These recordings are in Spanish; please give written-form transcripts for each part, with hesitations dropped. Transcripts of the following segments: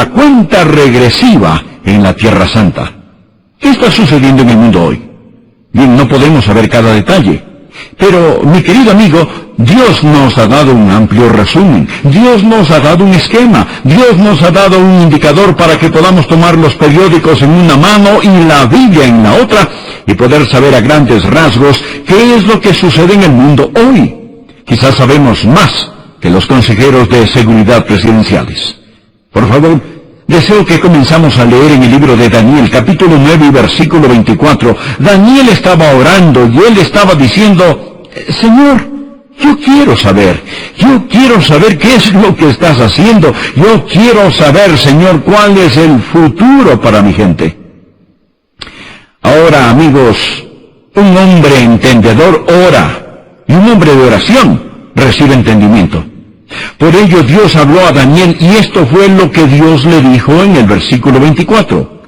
la cuenta regresiva en la Tierra Santa. ¿Qué está sucediendo en el mundo hoy? Bien, no podemos saber cada detalle. Pero, mi querido amigo, Dios nos ha dado un amplio resumen. Dios nos ha dado un esquema. Dios nos ha dado un indicador para que podamos tomar los periódicos en una mano y la Biblia en la otra y poder saber a grandes rasgos qué es lo que sucede en el mundo hoy. Quizás sabemos más que los consejeros de seguridad presidenciales. Por favor, deseo que comenzamos a leer en el libro de Daniel, capítulo 9 y versículo 24. Daniel estaba orando y él estaba diciendo, Señor, yo quiero saber qué es lo que estás haciendo. Yo quiero saber, Señor, cuál es el futuro para mi gente. Ahora, amigos, un hombre entendedor ora, y un hombre de oración recibe entendimiento. Por ello Dios habló a Daniel, y esto fue lo que Dios le dijo en el versículo 24.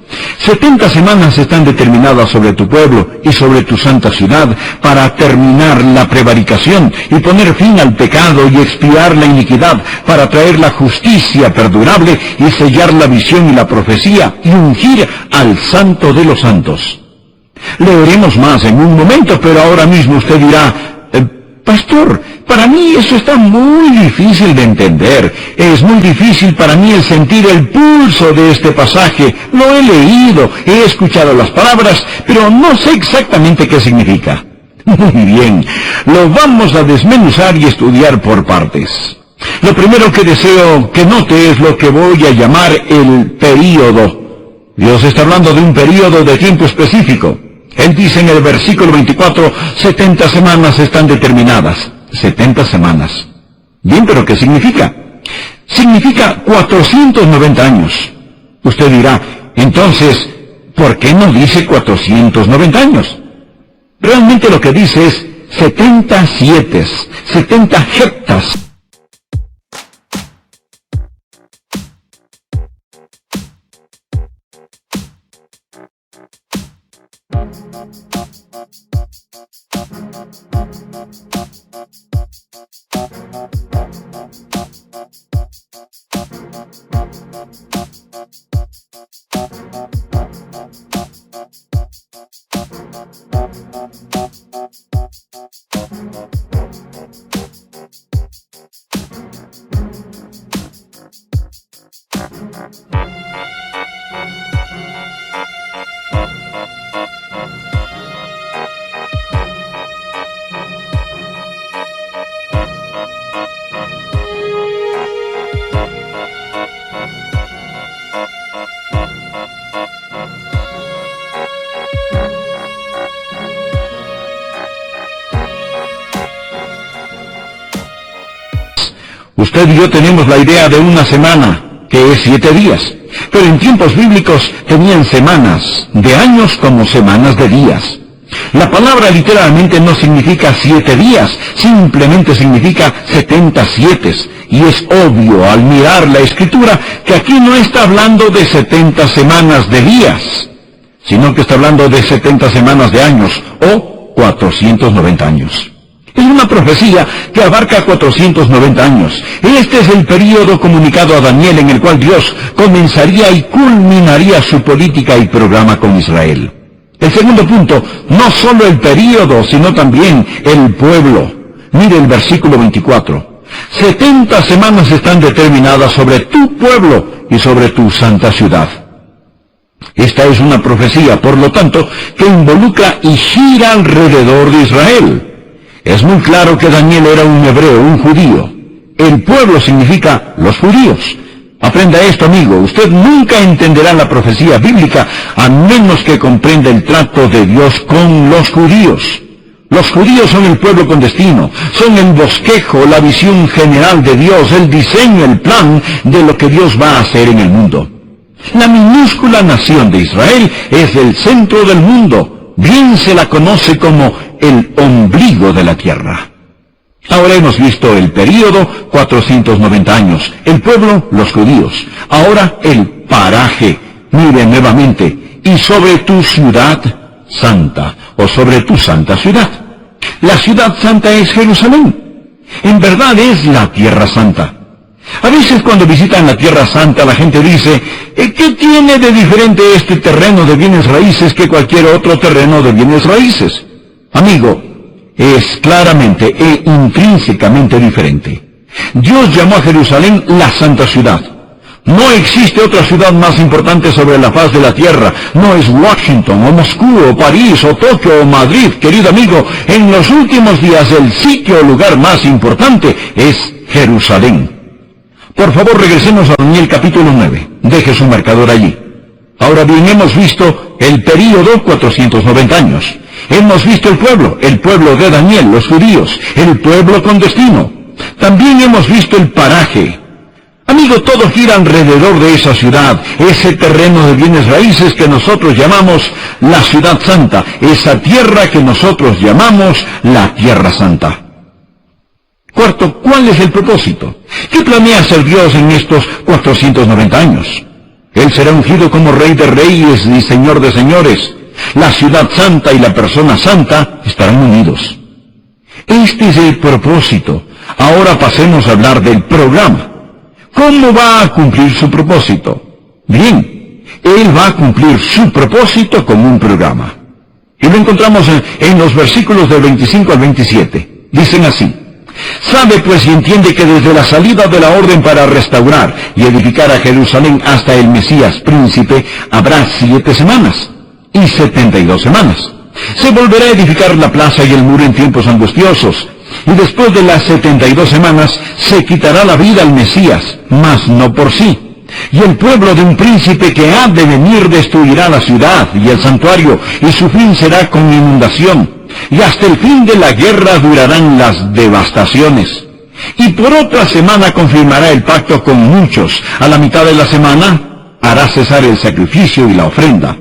70 semanas están determinadas sobre tu pueblo y sobre tu santa ciudad para terminar la prevaricación y poner fin al pecado y expiar la iniquidad, para traer la justicia perdurable y sellar la visión y la profecía y ungir al santo de los santos. Leeremos más en un momento, pero ahora mismo usted dirá, Pastor, para mí eso está muy difícil de entender. Es muy difícil para mí el sentir el pulso de este pasaje. Lo he leído, he escuchado las palabras, pero no sé exactamente qué significa. Muy bien, lo vamos a desmenuzar y estudiar por partes. Lo primero que deseo que note es lo que voy a llamar el período. Dios está hablando de un período de tiempo específico. Él dice en el versículo 24, 70 semanas están determinadas. 70 semanas. Bien, pero ¿qué significa? Significa 490 años. Usted dirá, entonces, ¿por qué no dice 490 años? Realmente lo que dice es 70 sietes, 70 heptas. Usted y yo tenemos la idea de una semana, que es 7 días. Pero en tiempos bíblicos tenían semanas de años como semanas de días. La palabra literalmente no significa 7 días, simplemente significa 70 sietes. Y es obvio al mirar la Escritura que aquí no está hablando de 70 semanas de días, sino que está hablando de 70 semanas de años, o 490 años. Es una profecía que abarca 490 años. Este es el período comunicado a Daniel en el cual Dios comenzaría y culminaría su política y programa con Israel. El segundo punto, no solo el período, sino también el pueblo. Mire el versículo 24. 70 semanas están determinadas sobre tu pueblo y sobre tu santa ciudad. Esta es una profecía, por lo tanto, que involucra y gira alrededor de Israel. Es muy claro que Daniel era un hebreo, un judío. El pueblo significa los judíos. Aprenda esto, amigo. Usted nunca entenderá la profecía bíblica a menos que comprenda el trato de Dios con los judíos. Los judíos son el pueblo con destino. Son el bosquejo, la visión general de Dios, el diseño, el plan de lo que Dios va a hacer en el mundo. La minúscula nación de Israel es el centro del mundo. Bien se la conoce como el ombligo de la tierra. Ahora hemos visto el período, 490 años. El pueblo, los judíos. Ahora el paraje. Mire nuevamente. Y sobre tu ciudad santa, o sobre tu santa ciudad. La ciudad santa es Jerusalén. En verdad es la tierra santa. A veces cuando visitan la Tierra Santa la gente dice, ¿qué tiene de diferente este terreno de bienes raíces que cualquier otro terreno de bienes raíces? Amigo, es claramente e intrínsecamente diferente. Dios llamó a Jerusalén la Santa Ciudad. No existe otra ciudad más importante sobre la faz de la tierra. No es Washington, o Moscú, o París, o Tokio, o Madrid, querido amigo. En los últimos días el sitio o lugar más importante es Jerusalén. Por favor, regresemos a Daniel capítulo 9. Deje su marcador allí. Ahora bien, hemos visto el período 490 años. Hemos visto el pueblo de Daniel, los judíos, el pueblo con destino. También hemos visto el paraje. Amigo, todo gira alrededor de esa ciudad, ese terreno de bienes raíces que nosotros llamamos la Ciudad Santa, esa tierra que nosotros llamamos la Tierra Santa. Cuarto, ¿cuál es el propósito? ¿Qué planea hacer Dios en estos 490 años? Él será ungido como Rey de Reyes y Señor de Señores. La Ciudad Santa y la persona santa estarán unidos. Este es el propósito. Ahora pasemos a hablar del programa. ¿Cómo va a cumplir su propósito? Bien, Él va a cumplir su propósito con un programa. Y lo encontramos en los versículos del 25 al 27. Dicen así: Sabe pues y entiende que desde la salida de la orden para restaurar y edificar a Jerusalén hasta el Mesías príncipe habrá 7 semanas y 72 semanas. Se volverá a edificar la plaza y el muro en tiempos angustiosos. Y después de las 72 semanas se quitará la vida al Mesías, mas no por sí. Y el pueblo de un príncipe que ha de venir destruirá la ciudad y el santuario, y su fin será con inundación. Y hasta el fin de la guerra durarán las devastaciones. Y por otra semana confirmará el pacto con muchos. A la mitad de la semana hará cesar el sacrificio y la ofrenda.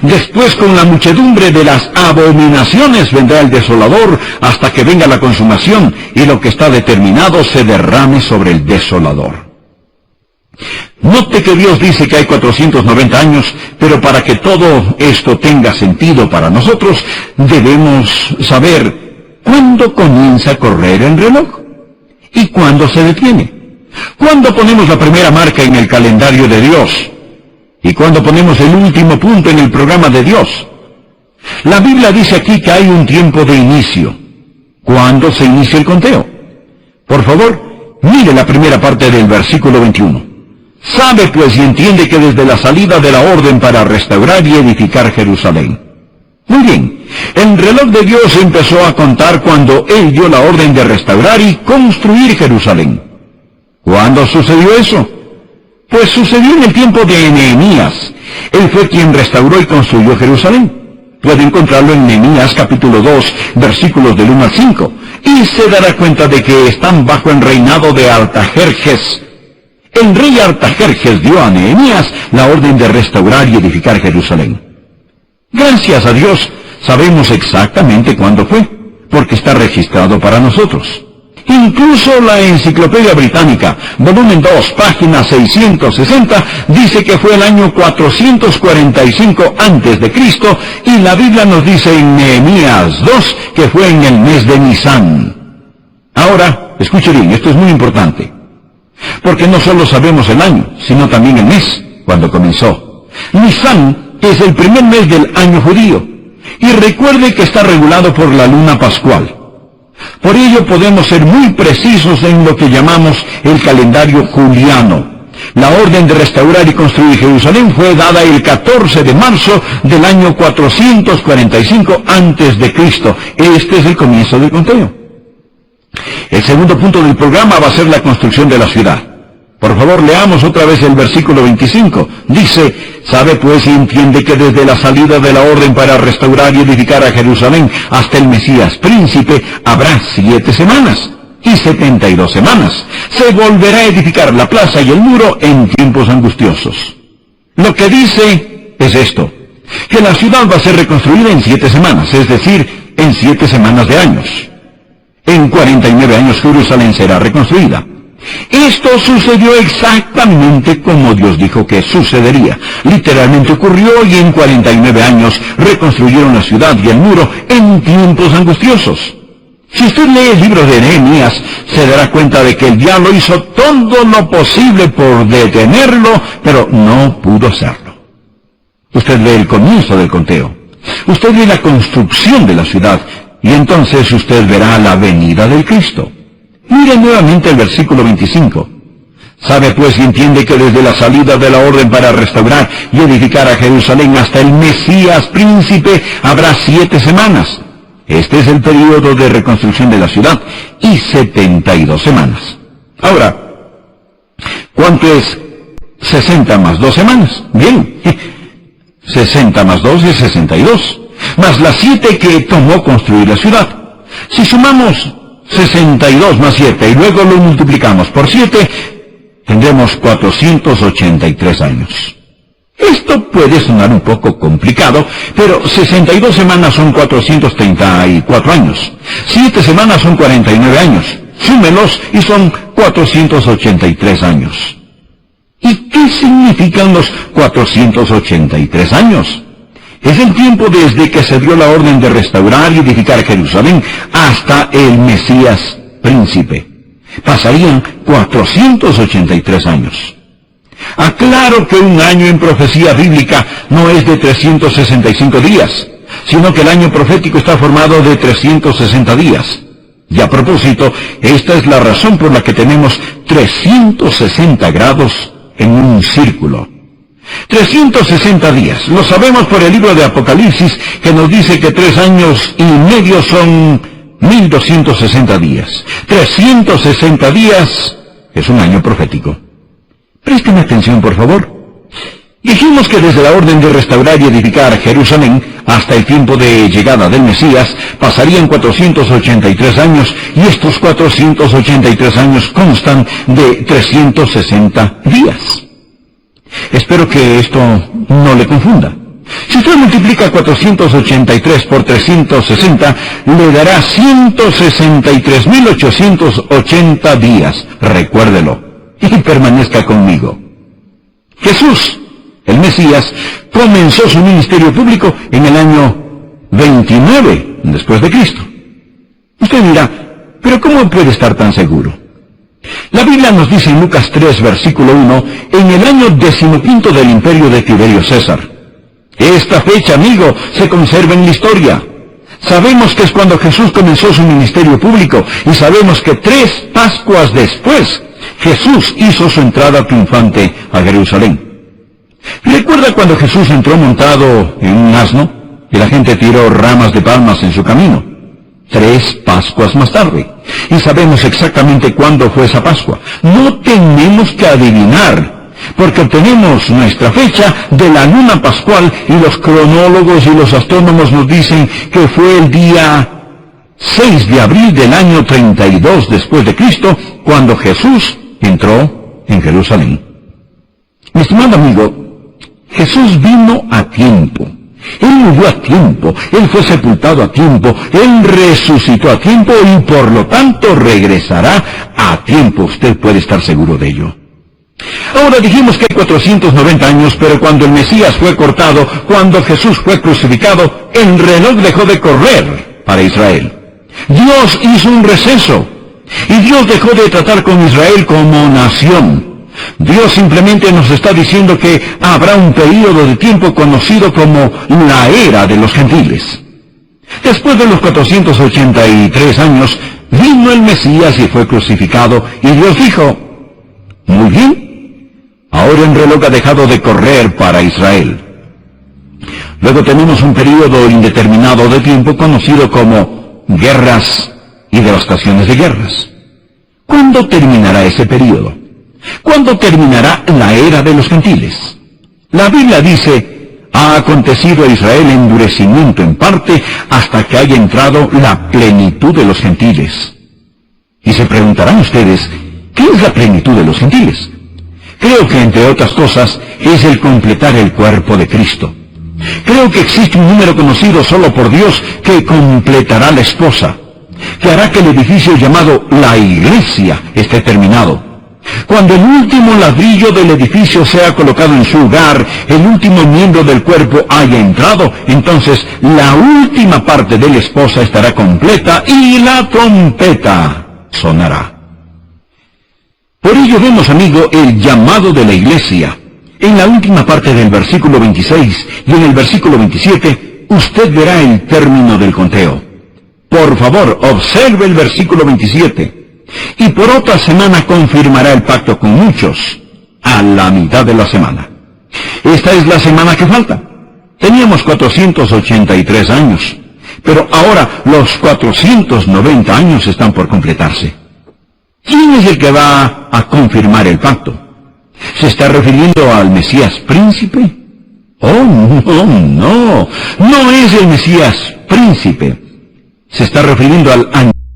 Después, con la muchedumbre de las abominaciones, vendrá el desolador hasta que venga la consumación y lo que está determinado se derrame sobre el desolador. Note que Dios dice que hay 490 años, pero para que todo esto tenga sentido para nosotros, debemos saber cuándo comienza a correr el reloj y cuándo se detiene. ¿Cuándo ponemos la primera marca en el calendario de Dios? ¿Y cuándo ponemos el último punto en el programa de Dios? La Biblia dice aquí que hay un tiempo de inicio. ¿Cuándo se inicia el conteo? Por favor, mire la primera parte del versículo 21. Sabe pues y entiende que desde la salida de la orden para restaurar y edificar Jerusalén. Muy bien, el reloj de Dios empezó a contar cuando Él dio la orden de restaurar y construir Jerusalén. ¿Cuándo sucedió eso? Pues sucedió en el tiempo de Nehemías. Él fue quien restauró y construyó Jerusalén. Puede encontrarlo en Nehemías capítulo 2, versículos del 1 al 5. Y se dará cuenta de que están bajo el reinado de Artajerjes. El rey Artajerjes dio a Nehemías la orden de restaurar y edificar Jerusalén. Gracias a Dios, sabemos exactamente cuándo fue, porque está registrado para nosotros. Incluso la Enciclopedia Británica, volumen 2, página 660, dice que fue el año 445 antes de Cristo, y la Biblia nos dice en Nehemías 2 que fue en el mes de Nisán. Ahora, escuche bien, esto es muy importante, porque no solo sabemos el año, sino también el mes, cuando comenzó. Nisán es el primer mes del año judío, y recuerde que está regulado por la luna pascual. Por ello podemos ser muy precisos en lo que llamamos el calendario juliano. La orden de restaurar y construir Jerusalén fue dada el 14 de marzo del año 445 antes de Cristo. Este es el comienzo del conteo. El segundo punto del programa va a ser la construcción de la ciudad. Por favor, leamos otra vez el versículo 25. Dice: sabe pues y entiende que desde la salida de la orden para restaurar y edificar a Jerusalén hasta el Mesías príncipe habrá 7 semanas y 72 semanas. Se volverá a edificar la plaza y el muro en tiempos angustiosos. Lo que dice es esto: que la ciudad va a ser reconstruida en 7 semanas, es decir, en 7 semanas de años. En 49 años Jerusalén será reconstruida. Esto sucedió exactamente como Dios dijo que sucedería. Literalmente ocurrió, y en 49 años reconstruyeron la ciudad y el muro en tiempos angustiosos. Si usted lee el libro de Nehemías, se dará cuenta de que el diablo hizo todo lo posible por detenerlo, pero no pudo hacerlo. Usted ve el comienzo del conteo. Usted ve la construcción de la ciudad, y entonces usted verá la venida del Cristo. Mire nuevamente el versículo 25. Sabe pues y entiende que desde la salida de la orden para restaurar y edificar a Jerusalén hasta el Mesías príncipe habrá 7 semanas. Este es el período de reconstrucción de la ciudad, y 72 semanas. Ahora, ¿cuánto es 60 más 2 semanas? Bien, 60 más 2 es 62, más las 7 que tomó construir la ciudad. Si sumamos 62 más 7 y luego lo multiplicamos por 7, tendremos 483 años. Esto puede sonar un poco complicado, pero 62 semanas son 434 años. 7 semanas son 49 años. Súmelos y son 483 años. ¿Y qué significan los 483 años? Es el tiempo desde que se dio la orden de restaurar y edificar Jerusalén hasta el Mesías príncipe. Pasarían 483 años. Aclaro que un año en profecía bíblica no es de 365 días, sino que el año profético está formado de 360 días. Y a propósito, esta es la razón por la que tenemos 360 grados en un círculo. 360 días. Lo sabemos por el libro de Apocalipsis, que nos dice que 3 años y medio son 1260 días. 360 días es un año profético. Présteme atención, por favor. Dijimos que desde la orden de restaurar y edificar Jerusalén hasta el tiempo de llegada del Mesías pasarían 483 años, y estos 483 años constan de 360 días. Espero que esto no le confunda. Si usted multiplica 483 por 360, le dará 163.880 días. Recuérdelo y permanezca conmigo. Jesús, el Mesías, comenzó su ministerio público en el año 29 después de Cristo. Usted dirá, ¿pero cómo puede estar tan seguro? La Biblia nos dice en Lucas 3, versículo 1, en el año 15 del imperio de Tiberio César. Esta fecha, amigo, se conserva en la historia. Sabemos que es cuando Jesús comenzó su ministerio público, y sabemos que 3 Pascuas después, Jesús hizo su entrada triunfante a Jerusalén. ¿Recuerda cuando Jesús entró montado en un asno y la gente tiró ramas de palmas en su camino? 3 Pascuas más tarde. Y sabemos exactamente cuándo fue esa Pascua. No tenemos que adivinar, porque obtenemos nuestra fecha de la luna pascual, y los cronólogos y los astrónomos nos dicen que fue el día 6 de abril del año 32 después de Cristo, cuando Jesús entró en Jerusalén. Mi estimado amigo, Jesús vino a tiempo. Él murió a tiempo, Él fue sepultado a tiempo, Él resucitó a tiempo, y por lo tanto regresará a tiempo. Usted puede estar seguro de ello. Ahora dijimos que hay 490 años, pero cuando el Mesías fue cortado, cuando Jesús fue crucificado, el reloj dejó de correr para Israel. Dios hizo un receso, y Dios dejó de tratar con Israel como nación. Dios simplemente nos está diciendo que habrá un período de tiempo conocido como la era de los gentiles. Después de los 483 años, vino el Mesías y fue crucificado, y Dios dijo, muy bien, ahora el reloj ha dejado de correr para Israel. Luego tenemos un período indeterminado de tiempo conocido como guerras y devastaciones de guerras. ¿Cuándo terminará ese período? ¿Cuándo terminará la era de los gentiles? La Biblia dice, ha acontecido a Israel endurecimiento en parte hasta que haya entrado la plenitud de los gentiles. Y se preguntarán ustedes, ¿qué es la plenitud de los gentiles? Creo que, entre otras cosas, es el completar el cuerpo de Cristo. Creo que existe un número conocido solo por Dios que completará la esposa, que hará que el edificio llamado la Iglesia esté terminado. Cuando el último ladrillo del edificio sea colocado en su lugar, el último miembro del cuerpo haya entrado, entonces la última parte de la esposa estará completa y la trompeta sonará. Por ello vemos, amigo, el llamado de la iglesia. En la última parte del versículo 26 y en el versículo 27, usted verá el término del conteo. Por favor, observe el versículo 27. Y por otra semana confirmará el pacto con muchos, a la mitad de la semana. Esta es la semana que falta. Teníamos 483 años, pero ahora los 490 años están por completarse. ¿Quién es el que va a confirmar el pacto? ¿Se está refiriendo al Mesías príncipe? Oh, no es el Mesías príncipe. Se está refiriendo al anticristo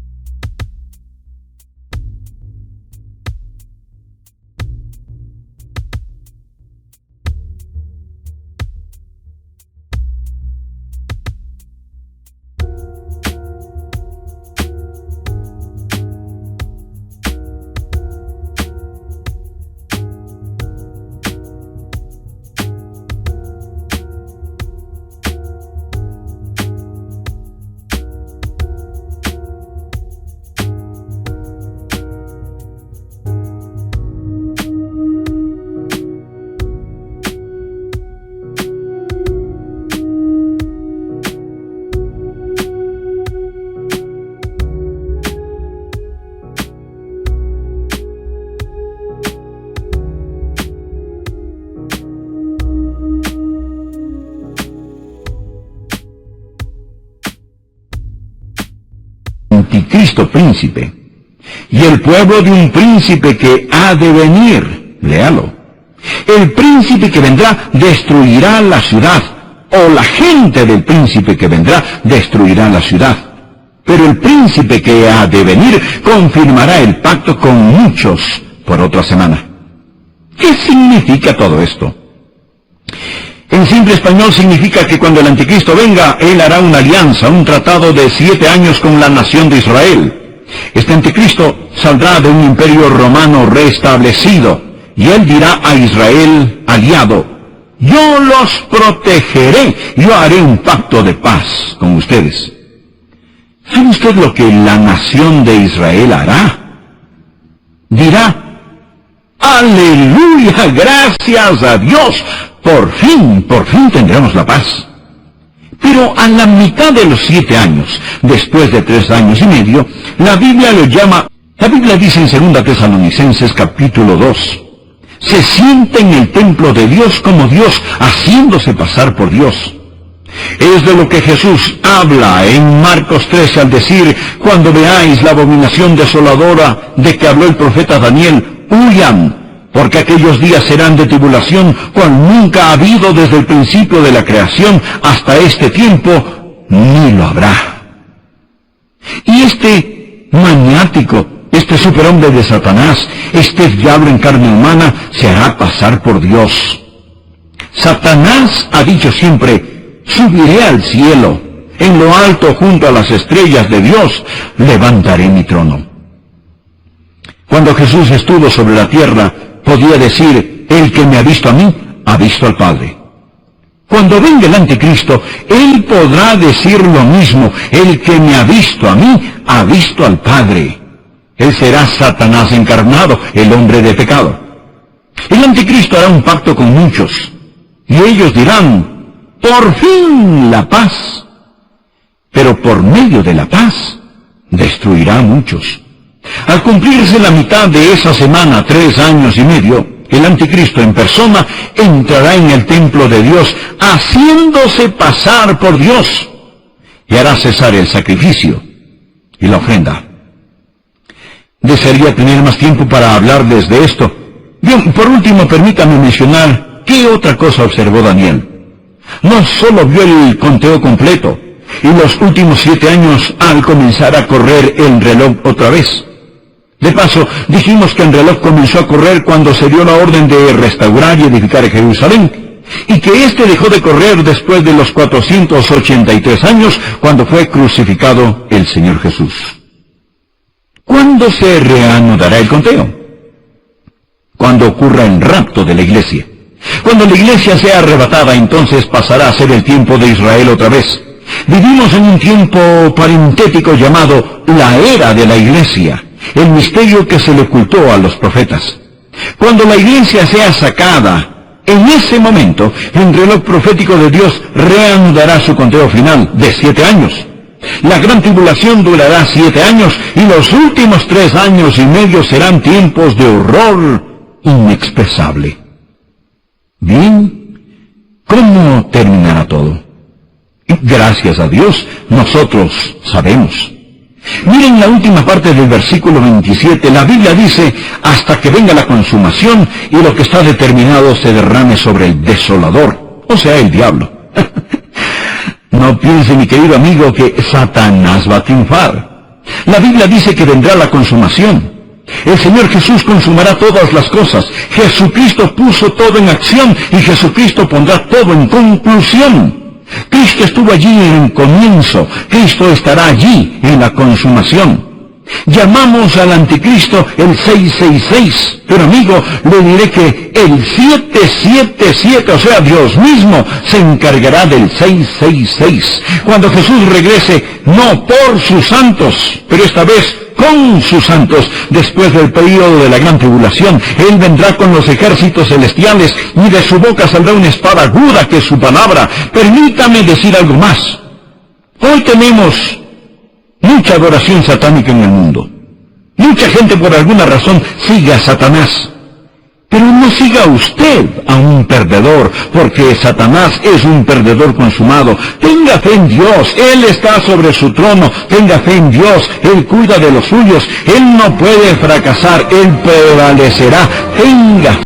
príncipe, y el pueblo de un príncipe que ha de venir. Léalo. El príncipe que vendrá destruirá la ciudad, o la gente del príncipe que vendrá destruirá la ciudad. Pero el príncipe que ha de venir confirmará el pacto con muchos por otra semana. ¿Qué significa todo esto? En simple español significa que cuando el anticristo venga, él hará una alianza, un tratado de 7 años con la nación de Israel. Este anticristo saldrá de un imperio romano restablecido, y él dirá a Israel, aliado, yo los protegeré, yo haré un pacto de paz con ustedes. ¿Sabe usted lo que la nación de Israel hará? Dirá, aleluya, gracias a Dios, por fin tendremos la paz. Pero a la mitad de los 7 años, después de 3 años y medio, la Biblia dice en 2 Tesalonicenses capítulo 2, se sienta en el templo de Dios como Dios, haciéndose pasar por Dios. Es de lo que Jesús habla en Marcos 13 al decir, cuando veáis la abominación desoladora de que habló el profeta Daniel, huyan, porque aquellos días serán de tribulación, cual nunca ha habido desde el principio de la creación hasta este tiempo, ni lo habrá. Y este maniático, este superhombre de Satanás, este diablo en carne humana, se hará pasar por Dios. Satanás ha dicho siempre, subiré al cielo, en lo alto junto a las estrellas de Dios, levantaré mi trono. Cuando Jesús estuvo sobre la tierra, podía decir, el que me ha visto a mí, ha visto al Padre. Cuando venga el anticristo, él podrá decir lo mismo, el que me ha visto a mí, ha visto al Padre. Él será Satanás encarnado, el hombre de pecado. El anticristo hará un pacto con muchos, y ellos dirán, por fin la paz. Pero por medio de la paz, destruirá a muchos. Al cumplirse la mitad de esa semana, 3 años y medio, el anticristo en persona entrará en el templo de Dios, haciéndose pasar por Dios, y hará cesar el sacrificio y la ofrenda. Desearía tener más tiempo para hablarles de esto. Bien, por último, permítame mencionar qué otra cosa observó Daniel. No solo vio el conteo completo, y los últimos 7 años al comenzar a correr el reloj otra vez. De paso, dijimos que el reloj comenzó a correr cuando se dio la orden de restaurar y edificar Jerusalén, y que éste dejó de correr después de los 483 años, cuando fue crucificado el Señor Jesús. ¿Cuándo se reanudará el conteo? cuando ocurra el rapto de la iglesia. Cuando la iglesia sea arrebatada, entonces pasará a ser el tiempo de Israel otra vez. Vivimos en un tiempo parentético llamado la era de la iglesia, el misterio que se le ocultó a los profetas. Cuando la iglesia sea sacada, en ese momento, el reloj profético de Dios reanudará su conteo final de 7 años. La gran tribulación durará 7 años y los últimos 3 años y medio serán tiempos de horror inexpresable. Bien, ¿cómo terminará todo? Gracias a Dios, nosotros sabemos. Miren la última parte del versículo 27. La Biblia dice, hasta que venga la consumación y lo que está determinado se derrame sobre el desolador, o sea, el diablo. No piense, mi querido amigo, que Satanás va a triunfar. La Biblia dice que vendrá la consumación. El Señor Jesús consumará todas las cosas. Jesucristo puso todo en acción y Jesucristo pondrá todo en conclusión. Cristo estuvo allí en el comienzo. Cristo estará allí en la consumación. Llamamos al anticristo el 666, pero amigo, le diré que el 777, o sea, Dios mismo, se encargará del 666. Cuando Jesús regrese, no por sus santos, pero esta vez con sus santos, después del período de la gran tribulación, Él vendrá con los ejércitos celestiales y de su boca saldrá una espada aguda que es su palabra. Permítame decir algo más. Hoy tenemos mucha adoración satánica en el mundo. Mucha gente por alguna razón sigue a Satanás. Pero no siga usted a un perdedor, porque Satanás es un perdedor consumado. Tenga fe en Dios, Él está sobre su trono. Tenga fe en Dios, Él cuida de los suyos. Él no puede fracasar, Él prevalecerá. Tenga